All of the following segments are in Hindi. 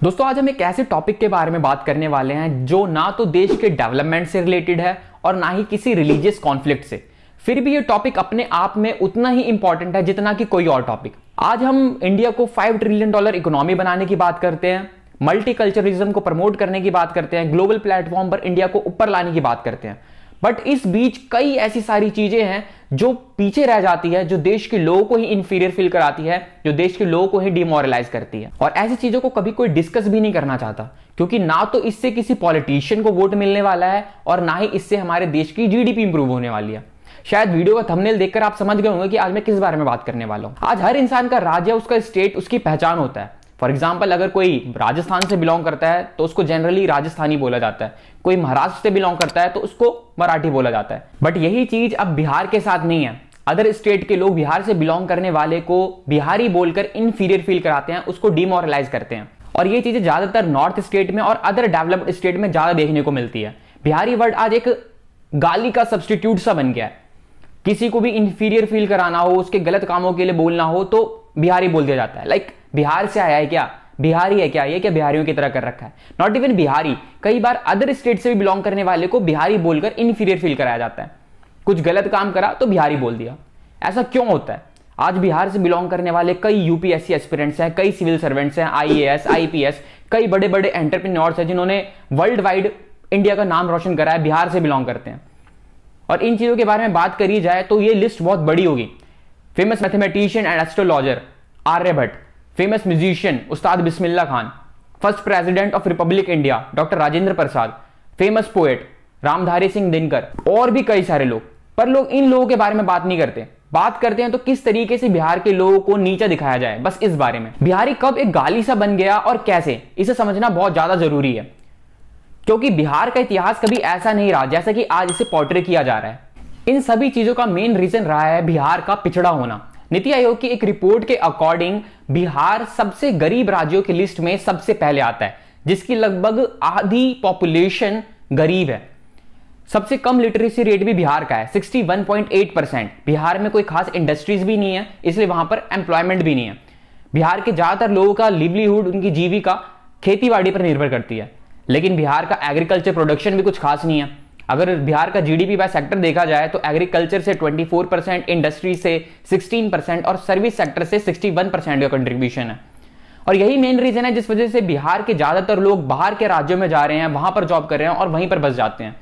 दोस्तों आज हम एक ऐसे टॉपिक के बारे में बात करने वाले हैं जो ना तो देश के डेवलपमेंट से रिलेटेड है और ना ही किसी रिलीजियस कॉन्फ्लिक्ट से। फिर भी ये टॉपिक अपने आप में उतना ही इंपॉर्टेंट है जितना कि कोई और टॉपिक। आज हम इंडिया को $5 ट्रिलियन इकोनॉमी बनाने की बात करते हैं, मल्टीकल्चरलिज्म को प्रमोट करने की बात करते हैं, ग्लोबल प्लेटफॉर्म पर इंडिया को ऊपर लाने की बात करते हैं। बट इस बीच कई ऐसी सारी चीजें हैं जो पीछे रह जाती है, जो देश के लोगों को ही इंफीरियर फील कराती है, जो देश के लोगों को ही डिमोरलाइज करती है। और ऐसी चीजों को कभी कोई डिस्कस भी नहीं करना चाहता, क्योंकि ना तो इससे किसी पॉलिटिशियन को वोट मिलने वाला है और ना ही इससे हमारे देश की जीडीपी इंप्रूव होने वाली है। शायद वीडियो का थंबनेल देखकर आप समझ गए होंगे कि आज मैं किस बारे में बात करने वाला हूं। आज हर इंसान का राज्य, उसका स्टेट, उसकी पहचान होता है। फॉर एग्जाम्पल, अगर कोई राजस्थान से बिलोंग करता है तो उसको जनरली राजस्थानी बोला जाता है, कोई महाराष्ट्र से बिलोंग करता है तो उसको मराठी बोला जाता है। बट यही चीज अब बिहार के साथ नहीं है। अदर स्टेट के लोग बिहार से बिलोंग करने वाले को बिहारी बोलकर इंफीरियर फील कराते हैं, उसको डिमोरलाइज करते हैं। और ये चीजें ज्यादातर नॉर्थ स्टेट में और अदर डेवलप्ड स्टेट में ज्यादा देखने को मिलती है। बिहारी वर्ड आज एक गाली का सब्सटीट्यूट सा बन गया है। किसी को भी इंफीरियर फील कराना हो, उसके गलत कामों के लिए बोलना हो तो बिहारी बोल दिया जाता है। लाइक बिहार से आया है क्या, बिहारी है क्या, ये क्या बिहारियों की तरह कर रखा है। नॉट इवन बिहारी, कई बार अदर स्टेट से भी बिलोंग करने वाले को बिहारी बोलकर इंफीरियर फील कराया जाता है। कुछ गलत काम करा तो बिहारी बोल दिया। ऐसा क्यों होता है? आज बिहार से बिलोंग करने वाले कई यूपीएससी एस्पिरेंट्स हैं, कई सिविल सर्वेंट्स हैं, आईएएस, आईपीएस, कई बड़े बड़े एंटरप्रेन्योर्स हैं जिन्होंने वर्ल्ड वाइड इंडिया का नाम रोशन करा है, बिहार से बिलोंग करते हैं। और इन चीजों के बारे में बात करी जाए तो ये लिस्ट बहुत बड़ी होगी। Famous mathematician and astrologer Aryabhatta, famous musician Ustad Bismillah Khan, first president of republic India doctor Rajendra Prasad, famous poet Ramdhari Singh Dinkar और भी कई सारे लोग। पर लोग इन लोगों के बारे में बात नहीं करते। बात करते हैं तो किस तरीके से बिहार के लोगों को नीचा दिखाया जाए, बस इस बारे में। बिहारी कब एक गाली सा बन गया और कैसे, इसे समझना बहुत ज्यादा जरूरी है, क्योंकि बिहार का इतिहास कभी ऐसा नहीं रहा जैसा कि आज इसे पोर्ट्रे किया जा रहा है। इन सभी चीजों का मेन रीजन रहा है बिहार का पिछड़ा होना। नीति आयोग की एक रिपोर्ट के अकॉर्डिंग बिहार सबसे गरीब राज्यों की लिस्ट में सबसे पहले आता है, जिसकी लगभग आधी पॉपुलेशन गरीब है। सबसे कम लिटरेसी रेट भी बिहार का है, 61.8%। बिहार में कोई खास इंडस्ट्रीज भी नहीं है, इसलिए वहां पर एम्प्लॉयमेंट भी नहीं है। बिहार के ज्यादातर लोगों का लिवलीहुड, उनकी जीविका खेतीबाड़ी पर निर्भर करती है। लेकिन बिहार का एग्रीकल्चर प्रोडक्शन भी कुछ खास नहीं है। अगर बिहार का जीडीपी बाय सेक्टर देखा जाए तो एग्रीकल्चर से 24%, इंडस्ट्री से 16% और सर्विस सेक्टर से 61% का कंट्रीब्यूशन है। और यही मेन रीजन है जिस वजह से बिहार के ज्यादातर लोग बाहर के राज्यों में जा रहे हैं, वहां पर जॉब कर रहे हैं और वहीं पर बस जाते हैं।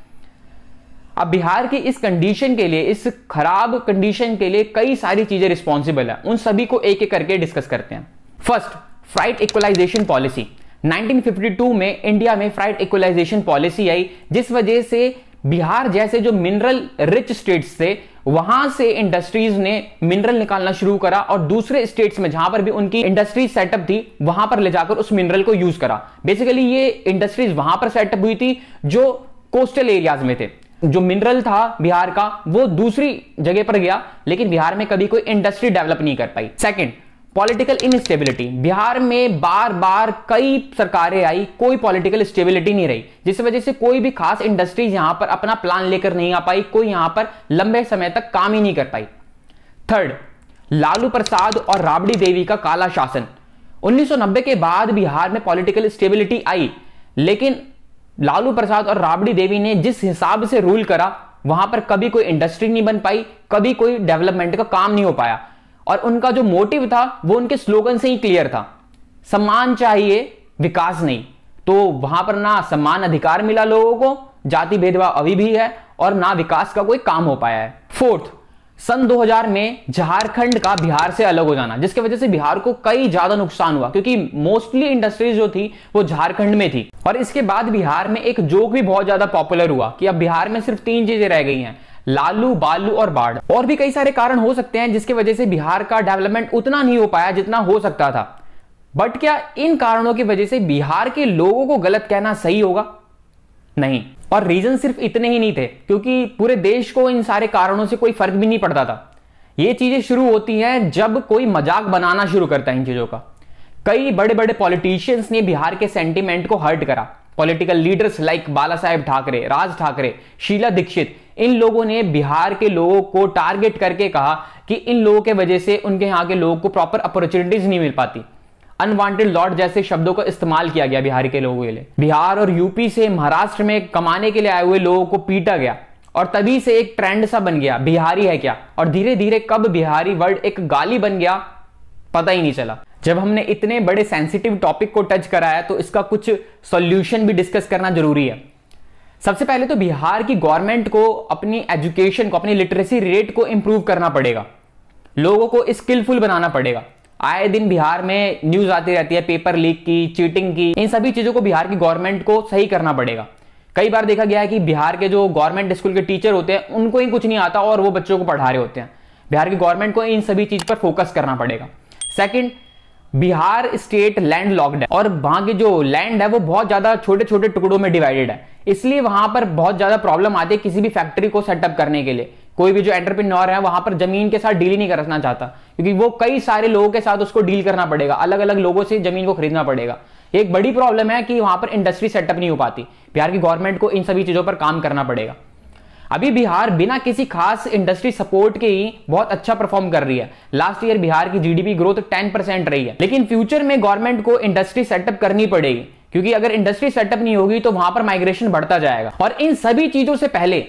अब बिहार की इस कंडीशन के लिए, इस खराब कंडीशन के लिए कई सारी चीजें रिस्पॉन्सिबल है। उन सभी को एक एक करके डिस्कस करते हैं। First, freight equalisation policy. 1952 में इंडिया में फ्राइट इक्वलाइजेशन पॉलिसी आई, जिस वजह से बिहार जैसे जो मिनरल रिच स्टेट्स थे वहां से इंडस्ट्रीज ने मिनरल निकालना शुरू करा और दूसरे स्टेट्स में जहां पर भी उनकी इंडस्ट्रीज सेटअप थी वहां पर ले जाकर उस मिनरल को यूज करा। बेसिकली ये इंडस्ट्रीज वहां पर सेटअप हुई थी जो कोस्टल एरियाज में थे। जो मिनरल था बिहार का वो दूसरी जगह पर गया, लेकिन बिहार में कभी कोई इंडस्ट्री डेवलप नहीं कर पाई। Second, political instability. बिहार में बार बार कई सरकारें आई, कोई पॉलिटिकल स्टेबिलिटी नहीं रही, जिस वजह से कोई भी खास इंडस्ट्रीज यहां पर अपना प्लान लेकर नहीं आ पाई, कोई यहां पर लंबे समय तक काम ही नहीं कर पाई। थर्ड, लालू प्रसाद और राबड़ी देवी का काला शासन। 1990 के बाद बिहार में पॉलिटिकल स्टेबिलिटी आई, लेकिन लालू प्रसाद और राबड़ी देवी ने जिस हिसाब से रूल करा वहां पर कभी कोई इंडस्ट्री नहीं बन पाई, कभी कोई डेवलपमेंट का काम नहीं हो पाया। और उनका जो मोटिव था वो उनके स्लोगन से ही क्लियर था, सम्मान चाहिए, विकास नहीं। तो वहां पर ना सम्मान अधिकार मिला लोगों को, जाति भेदभाव अभी भी है और ना विकास का कोई काम हो पाया है। फोर्थ, सन 2000 में झारखंड का बिहार से अलग हो जाना, जिसकी वजह से बिहार को कई ज्यादा नुकसान हुआ, क्योंकि मोस्टली इंडस्ट्रीज जो थी वो झारखंड में थी। और इसके बाद बिहार में एक जोक भी बहुत ज्यादा पॉपुलर हुआ कि अब बिहार में सिर्फ 3 चीजें रह गई हैं, लालू, बालू और बाढ़। और भी कई सारे कारण हो सकते हैं जिसकी वजह से बिहार का डेवलपमेंट उतना नहीं हो पाया जितना हो सकता था। बट क्या इन कारणों की वजह से बिहार के लोगों को गलत कहना सही होगा? नहीं। और रीजन सिर्फ इतने ही नहीं थे, क्योंकि पूरे देश को इन सारे कारणों से कोई फर्क भी नहीं पड़ता था। ये चीजें शुरू होती हैं जब कोई मजाक बनाना शुरू करता है इन चीजों का। कई बड़े बड़े पॉलिटिशियंस ने बिहार के सेंटीमेंट को हर्ट करा। पॉलिटिकल लीडर्स लाइक बाला साहेब ठाकरे, राज ठाकरे, शीला दीक्षित, इन लोगों ने बिहार के लोगों को टारगेट करके कहा कि इन लोगों के वजह से उनके यहां के लोगों को प्रॉपर अपॉर्चुनिटीज नहीं मिल पाती। अनवांटेड लॉट जैसे शब्दों का इस्तेमाल किया गया बिहार के लोगों के लिए। बिहार और यूपी से महाराष्ट्र में कमाने के लिए आए हुए लोगों को पीटा गया और तभी से एक ट्रेंड सा बन गया, बिहारी है क्या। और धीरे धीरे कब बिहारी वर्ड एक गाली बन गया पता ही नहीं चला। जब हमने इतने बड़े सेंसिटिव टॉपिक को टच करा है तो इसका कुछ सॉल्यूशन भी डिस्कस करना जरूरी है। सबसे पहले तो बिहार की गवर्नमेंट को अपनी एजुकेशन को, अपनी लिटरेसी रेट को इंप्रूव करना पड़ेगा, लोगों को स्किलफुल बनाना पड़ेगा। आए दिन बिहार में न्यूज आती रहती है पेपर लीक की, चीटिंग की। इन सभी चीजों को बिहार की गवर्नमेंट को सही करना पड़ेगा। कई बार देखा गया है कि बिहार के जो गवर्नमेंट स्कूल के टीचर होते हैं उनको ही कुछ नहीं आता और वो बच्चों को पढ़ा रहे होते हैं। बिहार की गवर्नमेंट को इन सभी चीज पर फोकस करना पड़ेगा। Second, Bihar state land locked है और वहां की जो लैंड है वो बहुत ज्यादा छोटे छोटे टुकड़ों में डिवाइडेड है, इसलिए वहां पर बहुत ज्यादा प्रॉब्लम आती है किसी भी फैक्ट्री को सेटअप करने के लिए। कोई भी जो एंटरप्रेन्योर है वहां पर जमीन के साथ डील ही नहीं करना चाहता, क्योंकि वो कई सारे लोगों के साथ उसको डील करना पड़ेगा, अलग अलग लोगों से जमीन को खरीदना पड़ेगा। एक बड़ी प्रॉब्लम है कि वहां पर इंडस्ट्री सेटअप नहीं हो पाती। बिहार की गवर्नमेंट को इन सभी चीजों पर काम करना पड़ेगा। अभी बिहार बिना किसी खास इंडस्ट्री सपोर्ट के ही बहुत अच्छा परफॉर्म कर रही है। लास्ट ईयर बिहार की जीडीपी ग्रोथ 10% रही है, लेकिन फ्यूचर में गवर्नमेंट को इंडस्ट्री सेटअप करनी पड़ेगी, क्योंकि अगर इंडस्ट्री सेटअप नहीं होगी तो वहां पर माइग्रेशन बढ़ता जाएगा। और इन सभी चीजों से पहले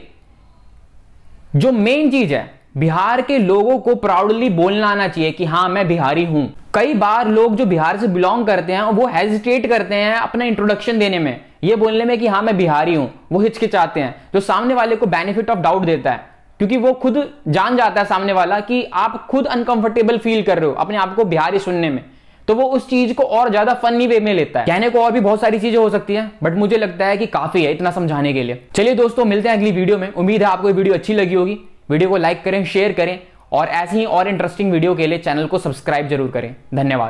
जो मेन चीज है, बिहार के लोगों को प्राउडली बोलना आना चाहिए कि हाँ मैं बिहारी हूं। कई बार लोग जो बिहार से बिलोंग करते हैं वो हेजिटेट करते हैं अपना इंट्रोडक्शन देने में, ये बोलने में कि हाँ मैं बिहारी हूं, वो हिचकिचाते हैं, जो सामने वाले को बेनिफिट ऑफ डाउट देता है, क्योंकि वो खुद जान जाता है सामने वाला कि आप खुद अनकंफर्टेबल फील कर रहे हो अपने आप को बिहारी सुनने में, तो वो उस चीज को और ज्यादा फनी वे में लेता है। कहने को और भी बहुत सारी चीजें हो सकती हैं, बट मुझे लगता है कि काफी है इतना समझाने के लिए। चलिए दोस्तों, मिलते हैं अगली वीडियो में। उम्मीद है आपको ये वीडियो अच्छी लगी होगी। वीडियो को लाइक करें, शेयर करें और ऐसी ही और इंटरेस्टिंग वीडियो के लिए चैनल को सब्सक्राइब जरूर करें। धन्यवाद।